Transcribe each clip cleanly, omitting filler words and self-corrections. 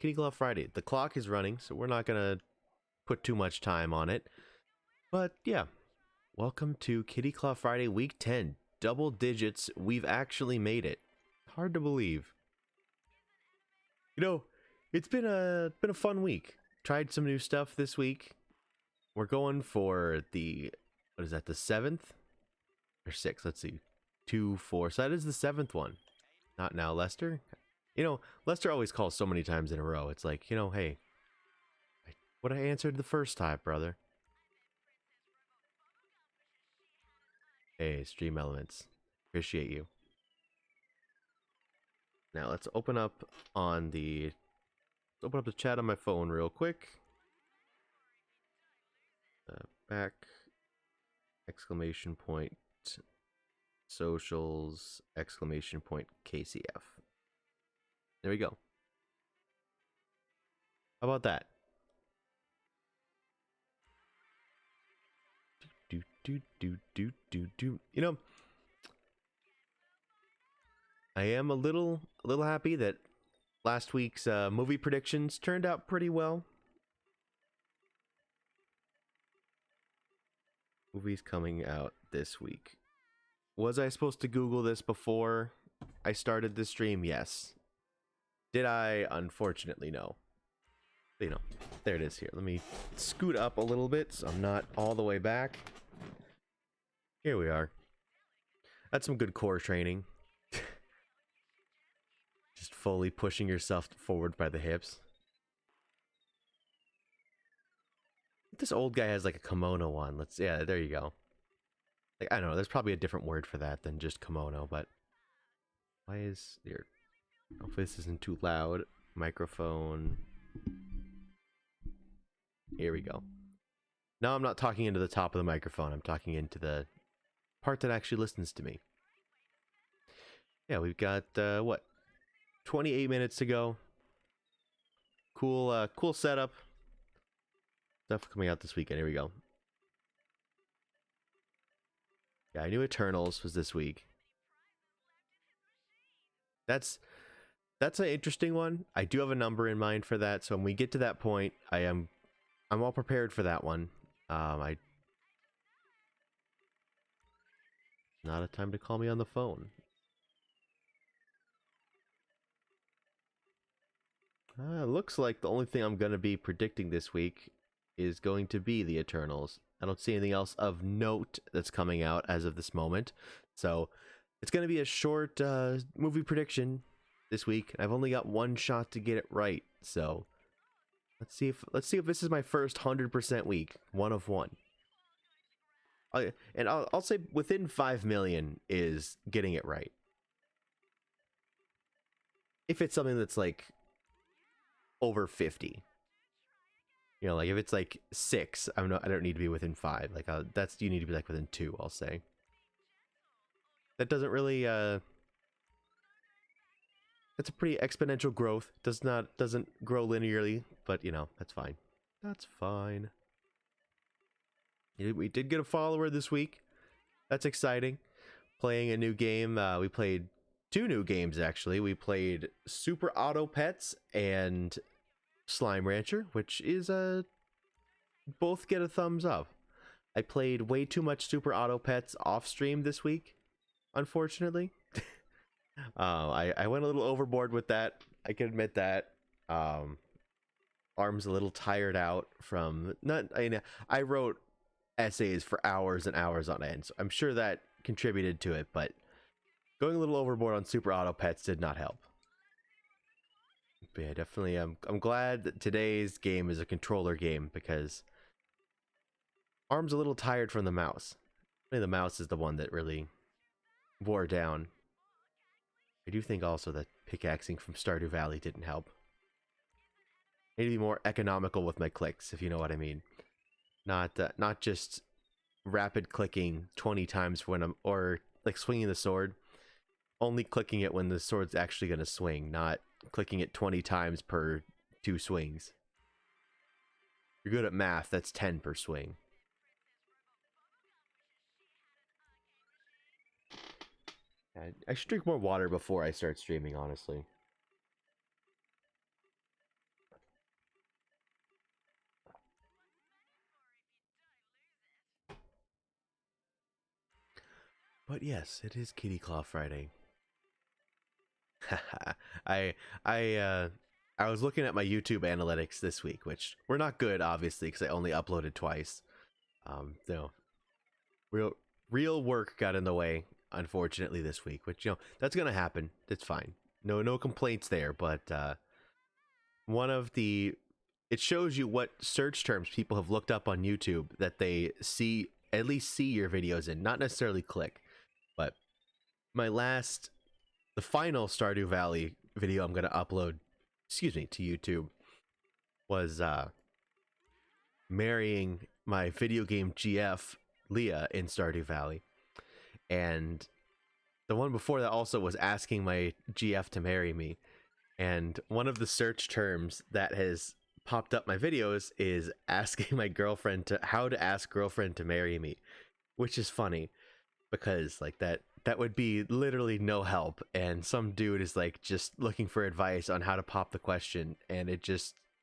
Kitty Claw Friday. The clock is running, so we're not gonna put too much time on it. But yeah, welcome to Kitty Claw Friday Week 10. Double digits, we've actually made it. Hard to believe. You know, it's been a fun week. Tried some new stuff this week. We're going for the, what is that, the 7th? Or 6th, let's see. 2, 4, so that is the 7th one. Not now, Lester. You know, Lester always calls so many times in a row. It's like, you know, hey, what I answered the first time, brother. Hey, Stream Elements. Appreciate you. Now let's open up the chat on my phone real quick. Back exclamation point socials exclamation point KCF. There we go. How about that? You know, I am a little happy that last week's movie predictions turned out pretty well. Movies coming out this week. Was I supposed to Google this before I started this stream? Yes. Did I? Unfortunately, no. But, you know, there it is here. Let me scoot up a little bit so I'm not all the way back. Here we are. That's some good core training. Just fully pushing yourself forward by the hips. This old guy has like a kimono on. Yeah, there you go. Like, I don't know, there's probably a different word for that than just kimono, but why is here? Hopefully this isn't too loud. Microphone. Here we go. Now I'm not talking into the top of the microphone. I'm talking into the part that actually listens to me. Yeah, we've got what? 28 minutes to go. Cool cool setup. Stuff coming out this weekend. Here we go. Yeah, I knew Eternals was this week. That's an interesting one. I do have a number in mind for that, so when we get to that point, I'm all prepared for that one. Not a time to call me on the phone. Looks like the only thing I'm going to be predicting this week is going to be the Eternals. I don't see anything else of note that's coming out as of this moment. So it's going to be a short movie prediction this week. I've only got one shot to get it right. So let's see if this is my first 100% week. 1 of 1. I'll say within 5 million is getting it right. If it's something that's like over 50. You know, like if it's like 6, I don't need to be within 5. Like you need to be like within 2, I'll say. That doesn't really that's a pretty exponential growth. Doesn't grow linearly, but you know, that's fine. That's fine. We did get a follower this week. That's exciting. Playing a new game. We played 2 new games actually. We played Super Auto Pets and Slime Rancher, which is both get a thumbs up. I played way too much Super Auto Pets off stream this week, unfortunately. I went a little overboard with that. I can admit that. Arm's a little tired out from I wrote essays for hours and hours on end, so I'm sure that contributed to it, but going a little overboard on Super Auto Pets did not help. But yeah, definitely. I'm glad that today's game is a controller game because Arm's a little tired from the mouse. I mean, the mouse is the one that really wore down. I do think also that pickaxing from Stardew Valley didn't help. I need to be more economical with my clicks, if you know what I mean. Not just rapid clicking 20 times when or like swinging the sword. Only clicking it when the sword's actually going to swing, not clicking it 20 times per 2 swings. You're good at math, that's 10 per swing. I should drink more water before I start streaming, honestly. But yes, it is Kitty Claw Friday. I I uh I was looking at my YouTube analytics this week, which were not good, obviously, because I only uploaded twice. You know, real real work got in the way, unfortunately, this week. Which that's gonna happen. It's fine. No complaints there. But one of the it shows you what search terms people have looked up on YouTube that they see at least see your videos in, not necessarily click. But my last the final Stardew Valley video I'm going to upload, excuse me, to YouTube was marrying my video game GF Leah in Stardew Valley. And the one before that also was asking my GF to marry me. And one of the search terms that has popped up my videos is asking my girlfriend to how to ask girlfriend to marry me, which is funny because like that would be literally no help, and some dude is like just looking for advice on how to pop the question, and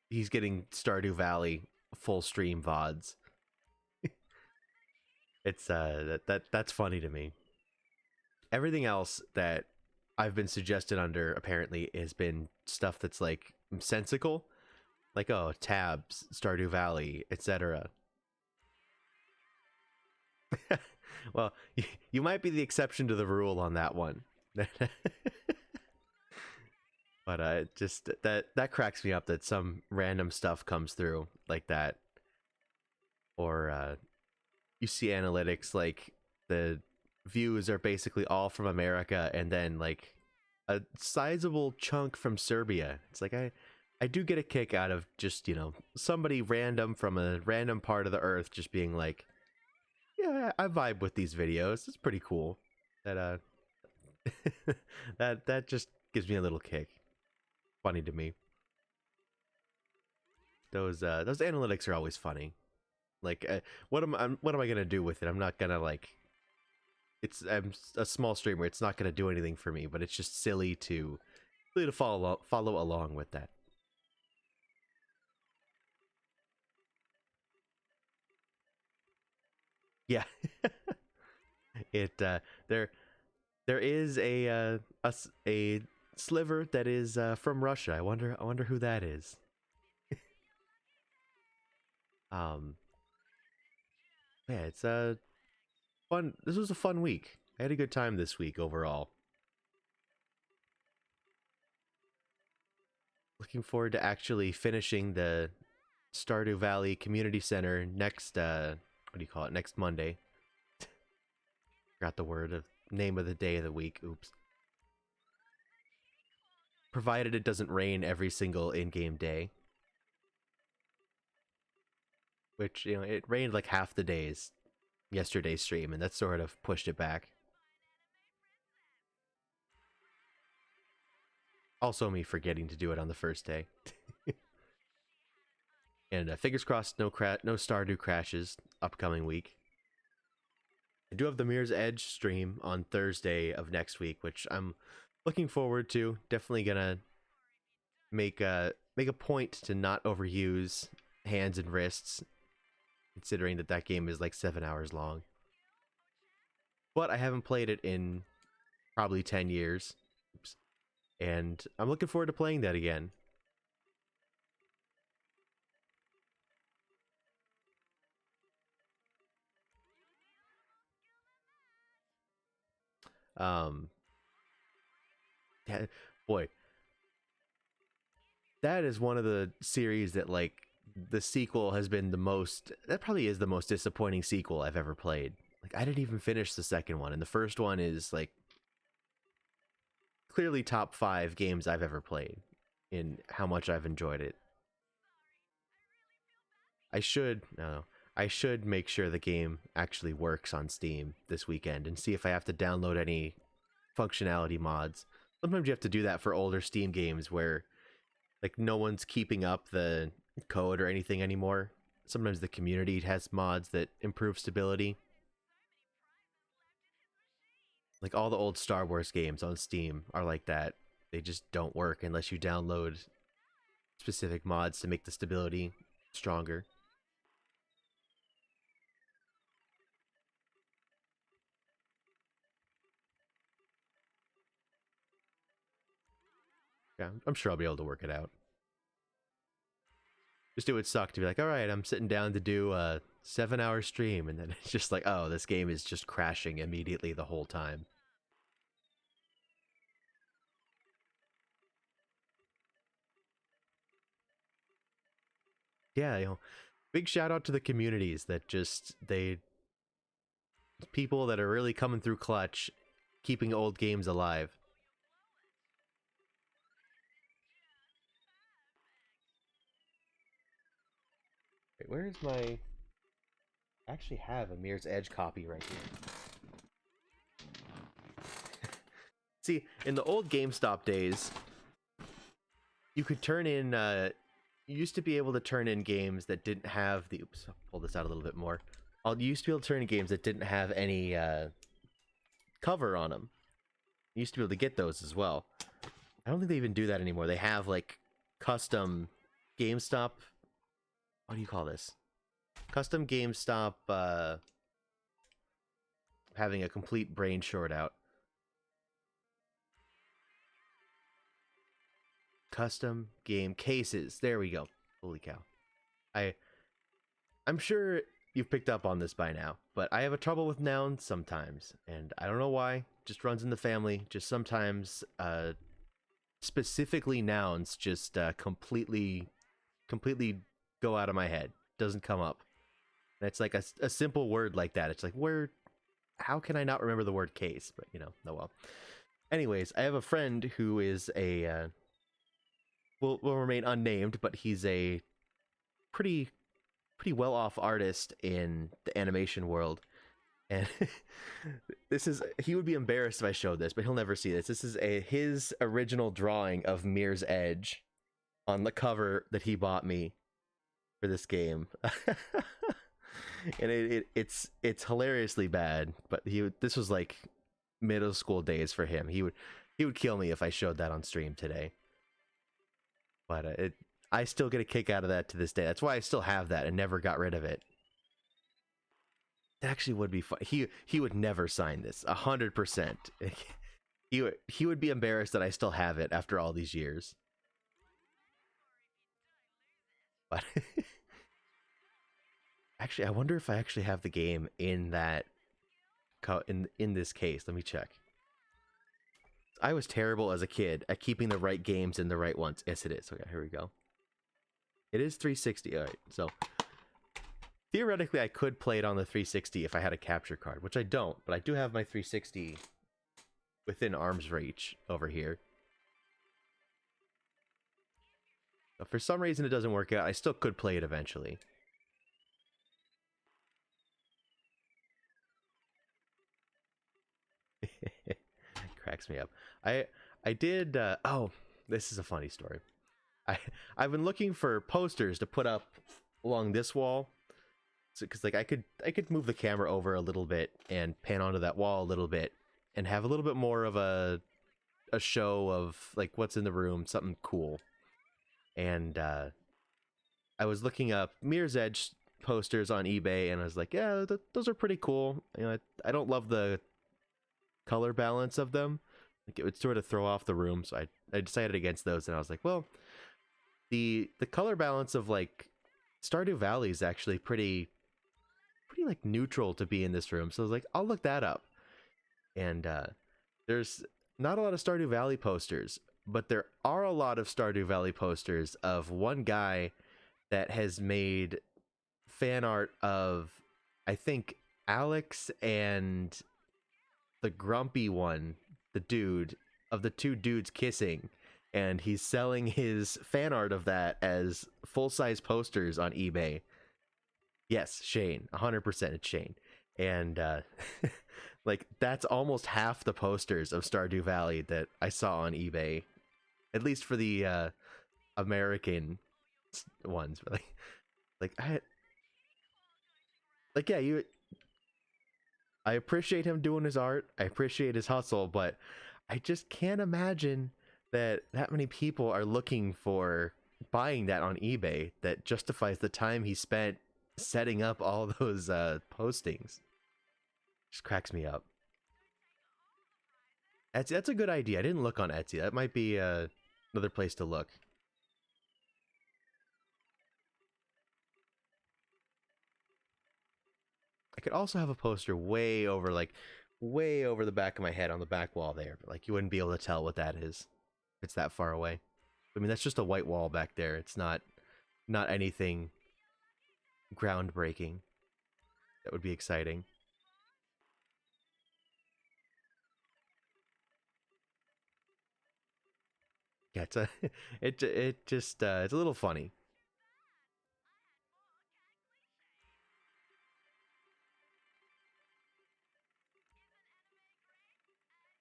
he's getting Stardew Valley full stream VODs. It's that's funny to me. Everything else that I've been suggested under apparently has been stuff that's like sensical, like tabs, Stardew Valley, etc. Well, you might be the exception to the rule on that one. But just that cracks me up that some random stuff comes through like that, or you see analytics like the views are basically all from America, and then like a sizable chunk from Serbia. It's like I do get a kick out of just somebody random from a random part of the earth just being like, yeah, I vibe with these videos. It's pretty cool. That that just gives me a little kick. Funny to me. Those analytics are always funny. Like, what am I gonna do with it? I'm not gonna like. I'm a small streamer. It's not gonna do anything for me. But it's just silly to follow along with that. Yeah. It there is a sliver that is from Russia. I wonder who that is. Um, yeah, it's fun. This was a fun week. I had a good time this week overall. Looking forward to actually finishing the Stardew Valley Community Center next what do you call it? Next Monday. Forgot the word of name of the day of the week. Oops. Provided it doesn't rain every single in-game day. Which, it rained like half the days yesterday's stream, and that sort of pushed it back. Also me forgetting to do it on the first day. And fingers crossed no Stardew crashes upcoming week. I do have the Mirror's Edge stream on Thursday of next week, which I'm looking forward to. Definitely gonna make a point to not overuse hands and wrists, considering that game is like 7 hours long. But I haven't played it in probably 10 years. Oops. And I'm looking forward to playing that again. Yeah, boy, that is one of the series that like the sequel has been the most. That probably is the most disappointing sequel I've ever played. Like I didn't even finish the second one, and the first one is like clearly top 5 games I've ever played in how much I've enjoyed it. I should make sure the game actually works on Steam this weekend and see if I have to download any functionality mods. Sometimes you have to do that for older Steam games where like no one's keeping up the code or anything anymore. Sometimes the community has mods that improve stability. Like all the old Star Wars games on Steam are like that. They just don't work unless you download specific mods to make the stability stronger. Yeah, I'm sure I'll be able to work it out. Just it would suck to be like, all right, I'm sitting down to do a 7-hour stream, and then it's just like, oh, this game is just crashing immediately the whole time. Yeah, big shout out to the communities that just people that are really coming through clutch, keeping old games alive. Wait, where is my? I actually have a Mirror's Edge copy right here. See, in the old GameStop days, you could turn in. You used to be able to turn in games that didn't have the. Oops, I'll pull this out a little bit more. You used to be able to turn in games that didn't have any cover on them. You used to be able to get those as well. I don't think they even do that anymore. They have like custom GameStop. What do you call this? Custom GameStop having a complete brain short out. Custom game cases. There we go. Holy cow. I'm sure you've picked up on this by now, but I have a trouble with nouns sometimes, and I don't know why. Just runs in the family. Just sometimes specifically nouns just completely go out of my head. Doesn't come up. And it's like a simple word like that. It's like, how can I not remember the word case? But, no well. Anyways, I have a friend who is a, will remain unnamed, but he's a pretty well-off artist in the animation world. And he would be embarrassed if I showed this, but he'll never see this. This is his original drawing of Mirror's Edge on the cover that he bought me for this game. And it's hilariously bad, but this was like middle school days for him. He would kill me if I showed that on stream today. But I still get a kick out of that to this day. That's why I still have that and never got rid of it. It actually would be fun. He would never sign this. 100%. He would be embarrassed that I still have it after all these years. But actually, I wonder if I actually have the game in that in this case. Let me check. I was terrible as a kid at keeping the right games in the right ones. Yes, it is. Okay, here we go. It is 360. All right, so theoretically, I could play it on the 360 if I had a capture card, which I don't, but I do have my 360 within arm's reach over here. But for some reason, it doesn't work out. I still could play it eventually. Cracks me up. I did. Oh, this is a funny story. I've been looking for posters to put up along this wall, because like I could move the camera over a little bit and pan onto that wall a little bit and have a little bit more of a show of like what's in the room, something cool. And I was looking up Mirror's Edge posters on eBay, and I was like, yeah, those are pretty cool. I don't love the color balance of them. Like, it would sort of throw off the room, so I decided against those. And I was like, well, the color balance of like Stardew Valley is actually pretty like neutral to be in this room. So I was like, I'll look that up. And there's not a lot of Stardew Valley posters, but there are a lot of Stardew Valley posters of one guy that has made fan art of, I think, Alex and the grumpy one, the dude, of the two dudes kissing, and he's selling his fan art of that as full-size posters on eBay. Yes, Shane, 100% it's Shane. And like that's almost half the posters of Stardew Valley that I saw on eBay, at least for the American ones. But yeah, I appreciate him doing his art. I appreciate his hustle, but I just can't imagine that many people are looking for buying that on eBay that justifies the time he spent setting up all those postings. Just cracks me up. Etsy, that's a good idea. I didn't look on Etsy. That might be Another place to look. I could also have a poster way over, like, way over the back of my head on the back wall there. But, like, you wouldn't be able to tell what that is. It's that far away. I mean, that's just a white wall back there. It's not anything groundbreaking. That would be exciting. Yeah, it's a, it just, it's a little funny.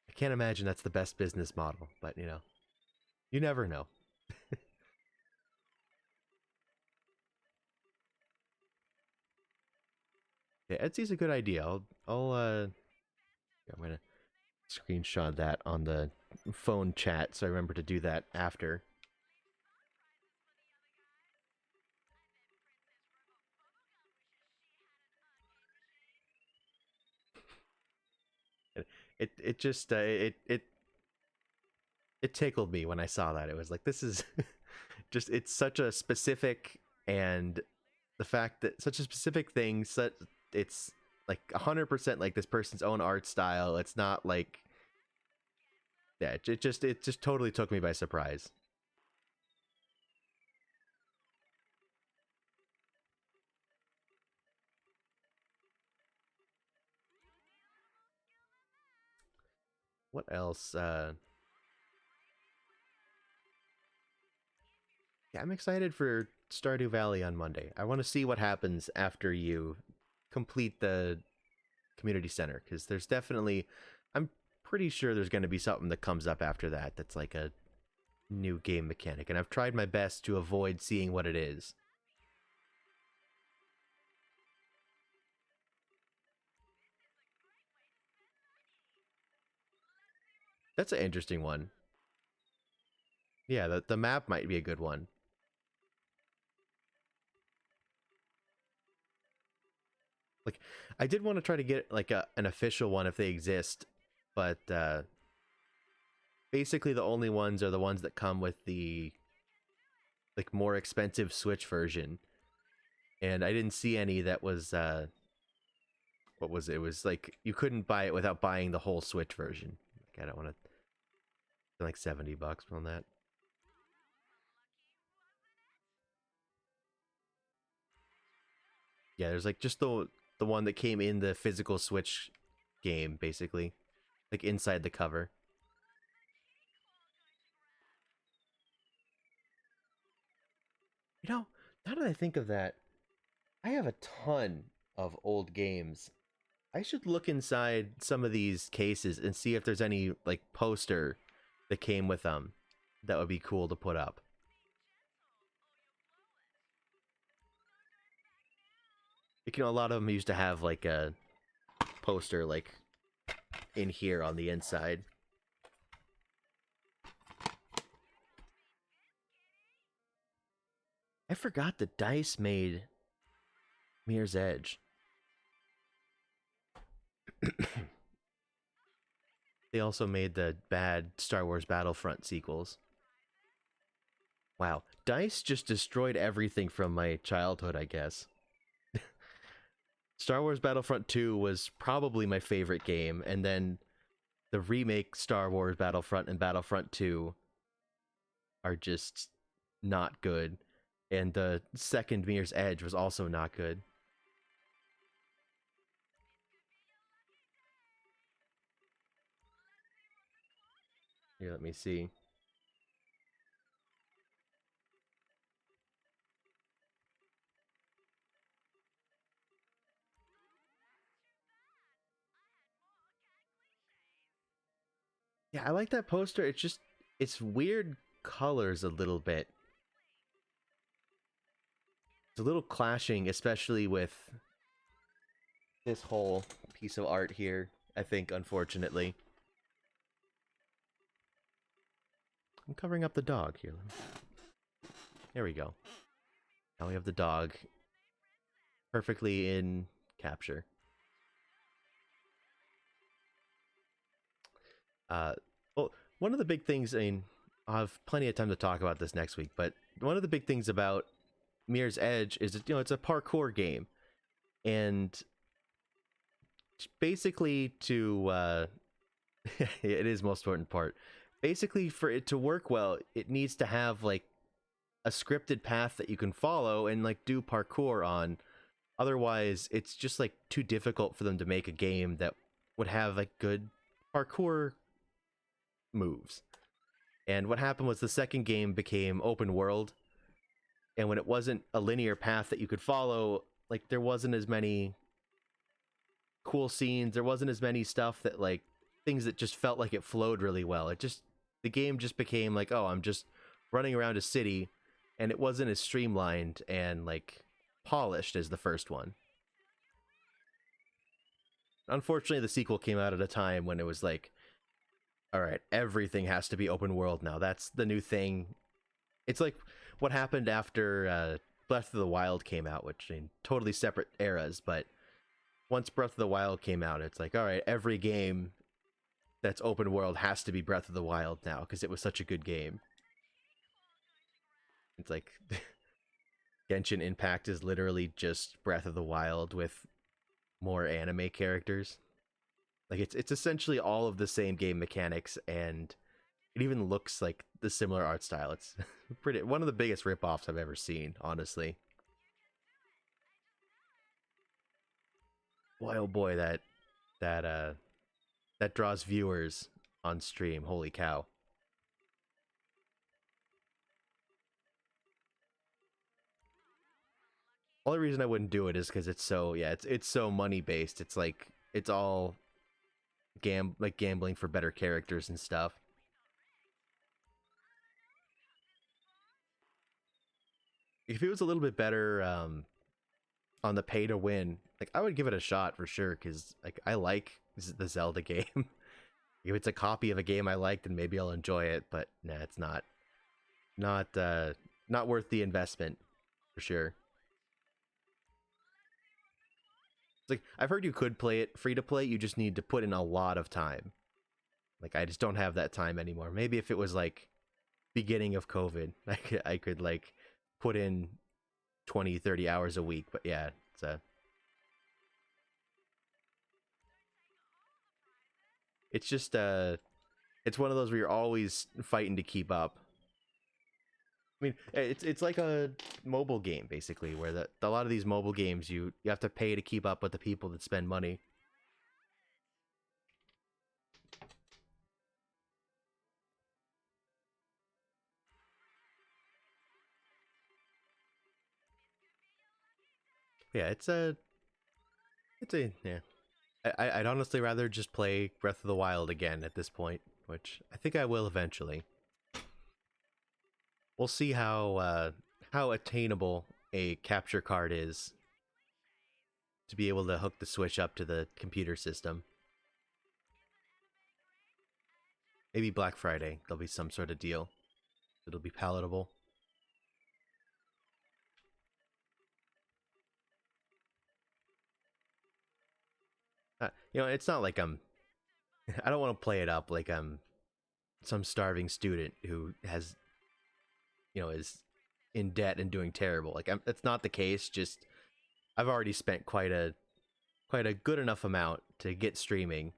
I can't imagine that's the best business model, but you know, you never know. Yeah, Etsy's a good idea. I'm gonna screenshot that on the phone chat so I remember to do that after. It just it tickled me when I saw that. It was like, this is just, it's such a specific, and the fact that such a specific thing, such, it's like 100% like this person's own art style. It's not like, yeah, it just totally took me by surprise. What else? Yeah, I'm excited for Stardew Valley on Monday. I want to see what happens after you complete the community center, because there's definitely, I'm pretty sure there's going to be something that comes up after that that's like a new game mechanic, and I've tried my best to avoid seeing what it is. That's an interesting one. Yeah, the map might be a good one. Like, I did want to try to get like an official one if they exist, but basically the only ones are the ones that come with the like more expensive Switch version, and I didn't see any that was what was it? It was like you couldn't buy it without buying the whole Switch version. Like, I don't want to spend like $70 on that. Yeah, there's like just the one that came in the physical Switch game, basically, like inside the cover. You know, now that I think of that, I have a ton of old games. I should look inside some of these cases and see if there's any like poster that came with them that would be cool to put up. You know, a lot of them used to have like a poster like in here on the inside. I forgot that DICE made Mirror's Edge. They also made the bad Star Wars Battlefront sequels. Wow, DICE just destroyed everything from my childhood, I guess. Star Wars Battlefront 2 was probably my favorite game, and then the remake Star Wars Battlefront and Battlefront 2 are just not good. And the second Mirror's Edge was also not good. Here, let me see. Yeah, I like that poster. It's just, it's weird colors a little bit. It's a little clashing, especially with this whole piece of art here, I think, unfortunately. I'm covering up the dog here. There we go. Now we have the dog perfectly in capture. Uh, well, one of the big things, I mean, I'll have plenty of time to talk about this next week, but one of the big things about Mirror's Edge is that, it's a parkour game, and basically it is most important part. Basically, for it to work well, it needs to have like a scripted path that you can follow and like do parkour on. Otherwise, it's just like too difficult for them to make a game that would have like good parkour moves. And what happened was the second game became open world, and when it wasn't a linear path that you could follow, like there wasn't as many cool scenes, there wasn't as many stuff that like things that just felt like it flowed really well. The game just became like, oh, I'm just running around a city, and it wasn't as streamlined and like polished as the first one. Unfortunately, the sequel came out at a time when it was like, all right, everything has to be open world now. That's the new thing. It's like what happened after Breath of the Wild came out, which in totally separate eras, but once Breath of the Wild came out, it's like, all right, every game that's open world has to be Breath of the Wild now because it was such a good game. It's like Genshin Impact is literally just Breath of the Wild with more anime characters. Like it's essentially all of the same game mechanics, and it even looks like the similar art style. It's pretty one of the biggest ripoffs I've ever seen, honestly. Boy, oh boy, that draws viewers on stream. Holy cow! Only reason I wouldn't do it is because it's so money based. It's like it's all gambling for better characters and stuff. If it was a little bit better on the pay to win, like I would give it a shot for sure because like I like the Zelda game. If it's a copy of a game I like, then maybe I'll enjoy it. But nah, it's not worth the investment for sure. It's like I've heard you could play it free to play. You just need to put in a lot of time. Like I just don't have that time anymore. Maybe if it was like beginning of COVID, I could like put in 20, 30 hours a week. But yeah, it's just it's one of those where you're always fighting to keep up. I mean, it's like a mobile game basically, where a lot of these mobile games you have to pay to keep up with the people that spend money. Yeah, it's a yeah. I'd honestly rather just play Breath of the Wild again at this point, which I think I will eventually. We'll see how attainable a capture card is to be able to hook the Switch up to the computer system. Maybe Black Friday there'll be some sort of deal. It'll be palatable. It's not like I'm. I don't want to play it up like I'm some starving student who has, is in debt and doing terrible. Like that's not the case. Just I've already spent quite a good enough amount to get streaming.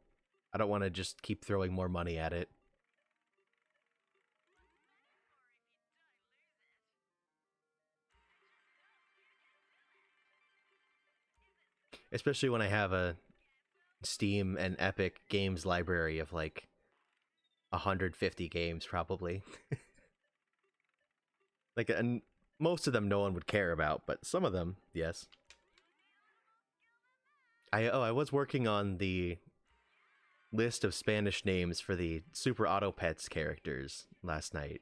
I don't want to just keep throwing more money at it. Especially when I have a Steam and Epic Games library of like 150 games probably. Like, and most of them no one would care about, but some of them, yes. I was working on the list of Spanish names for the Super Auto Pets characters last night.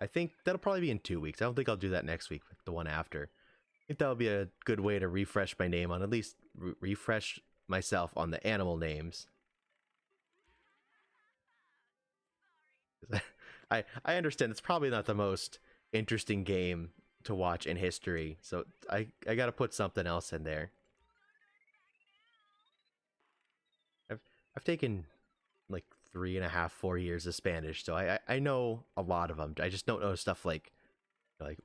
I think that'll probably be in 2 weeks. I don't think I'll do that next week, but the one after. I think that'll be a good way to refresh my name on at least refresh myself on the animal names. I understand it's probably not the most interesting game to watch in history, so I got to put something else in there. I've I've taken like 3.5, 4 years of Spanish, so I know a lot of them. I just don't know stuff like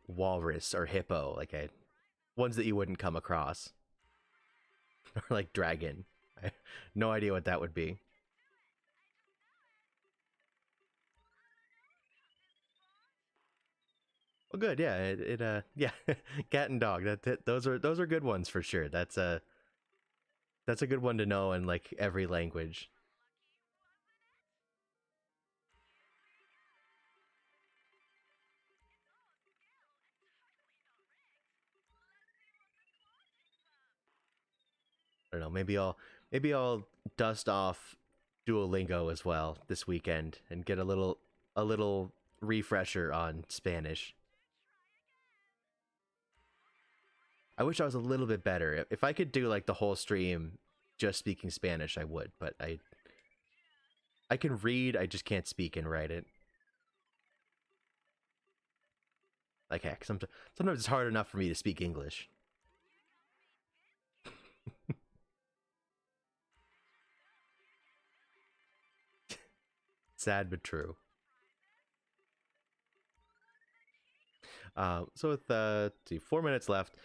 walrus or hippo, ones that you wouldn't come across, or like dragon. I have no idea what that would be. Well, good, yeah, yeah, cat and dog. Those are good ones for sure. That's a good one to know in like every language. I don't know. Maybe I'll dust off Duolingo as well this weekend and get a little refresher on Spanish. I wish I was a little bit better. If I could do like the whole stream just speaking Spanish, I would. But I can read. I just can't speak and write it. Like heck, sometimes it's hard enough for me to speak English. Sad but true. So with let's see, 4 minutes left.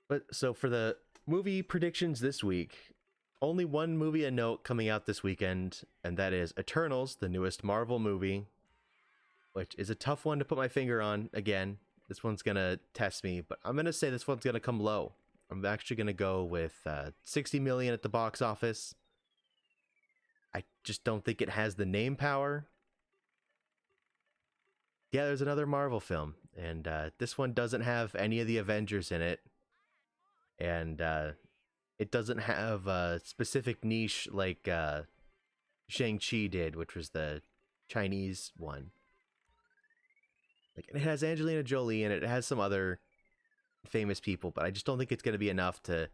But so for the movie predictions this week, only one movie a note coming out this weekend, and that is Eternals, the newest Marvel movie, which is a tough one to put my finger on. Again, this one's gonna test me, but I'm gonna say this one's gonna come low. I'm actually gonna go with 60 million at the box office. I just don't think it has the name power. Yeah, there's another Marvel film, and this one doesn't have any of the Avengers in it, and it doesn't have a specific niche like Shang-Chi did, which was the Chinese one. Like, it has Angelina Jolie in it. It has some other famous people, but I just don't think it's going to be enough to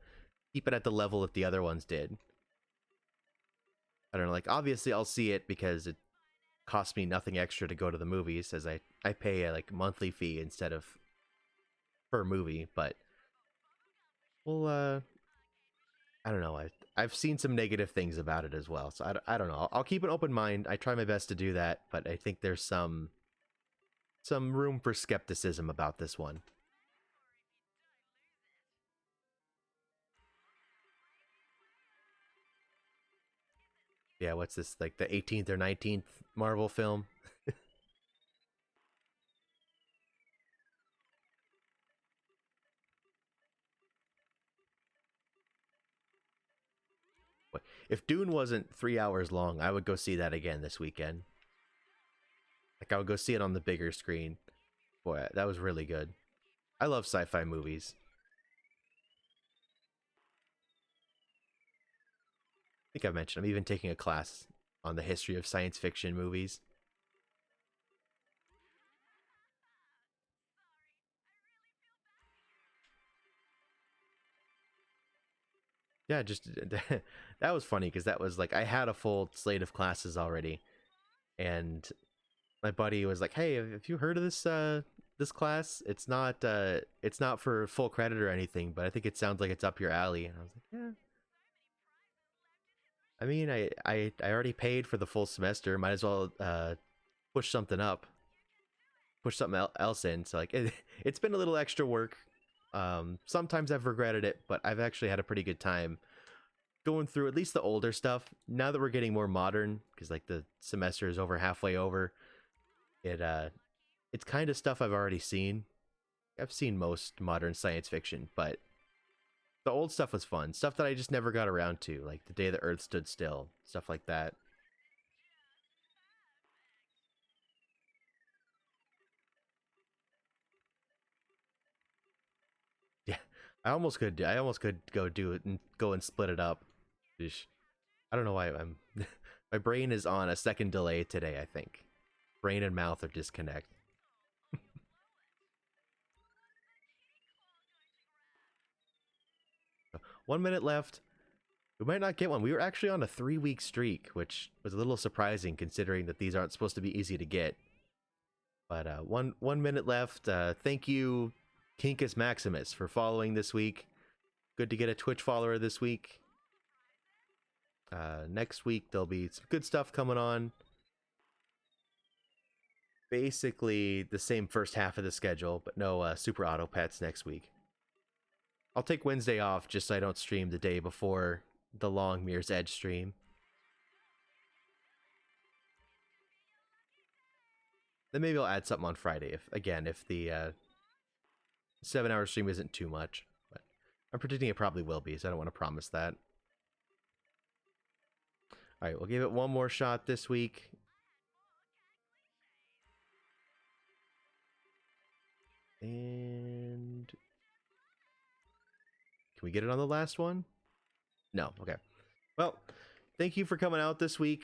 keep it at the level that the other ones did. I don't know. Like, obviously, I'll see it because it costs me nothing extra to go to the movies, as I pay a like monthly fee instead of per movie. But well, I don't know. I've seen some negative things about it as well, so I don't know. I'll keep an open mind. I try my best to do that, but I think there's some room for skepticism about this one. Yeah, what's this, like the 18th or 19th Marvel film? If Dune wasn't 3 hours long, I would go see that again this weekend. Like, I would go see it on the bigger screen. Boy, that was really good. I love sci-fi movies. I think I mentioned I'm even taking a class on the history of science fiction movies. Yeah, just that was funny because that was like I had a full slate of classes already, and my buddy was like, "Hey, have you heard of this class? It's not for full credit or anything, but I think it sounds like it's up your alley." And I was like, "Yeah, I mean, I already paid for the full semester. Might as well push something up, push something else in." So like it's been a little extra work. Sometimes I've regretted it, but I've actually had a pretty good time going through at least the older stuff. Now that we're getting more modern, because like the semester is over halfway over, it's kind of stuff I've already seen. I've seen most modern science fiction, but the old stuff was fun. Stuff that I just never got around to, like the day the Earth stood still, stuff like that. Yeah, I almost could go do it and go and split it up. Sheesh. I don't know why I'm. My brain is on a second delay today. I think brain and mouth are disconnect. 1 minute left. We might not get one. We were actually on a 3 week streak, which was a little surprising considering that these aren't supposed to be easy to get. But one minute left. Thank you, Kinkus Maximus, for following this week. Good to get a Twitch follower this week. Next week there'll be some good stuff coming on. Basically the same first half of the schedule, but no Super Auto Pets next week. I'll take Wednesday off just so I don't stream the day before the long Mirror's Edge stream. Then maybe I'll add something on Friday if the 7-hour stream isn't too much. But I'm predicting it probably will be, so I don't want to promise that. Alright, we'll give it one more shot this week. And can we get it on the last one? No, okay. Well, thank you for coming out this week.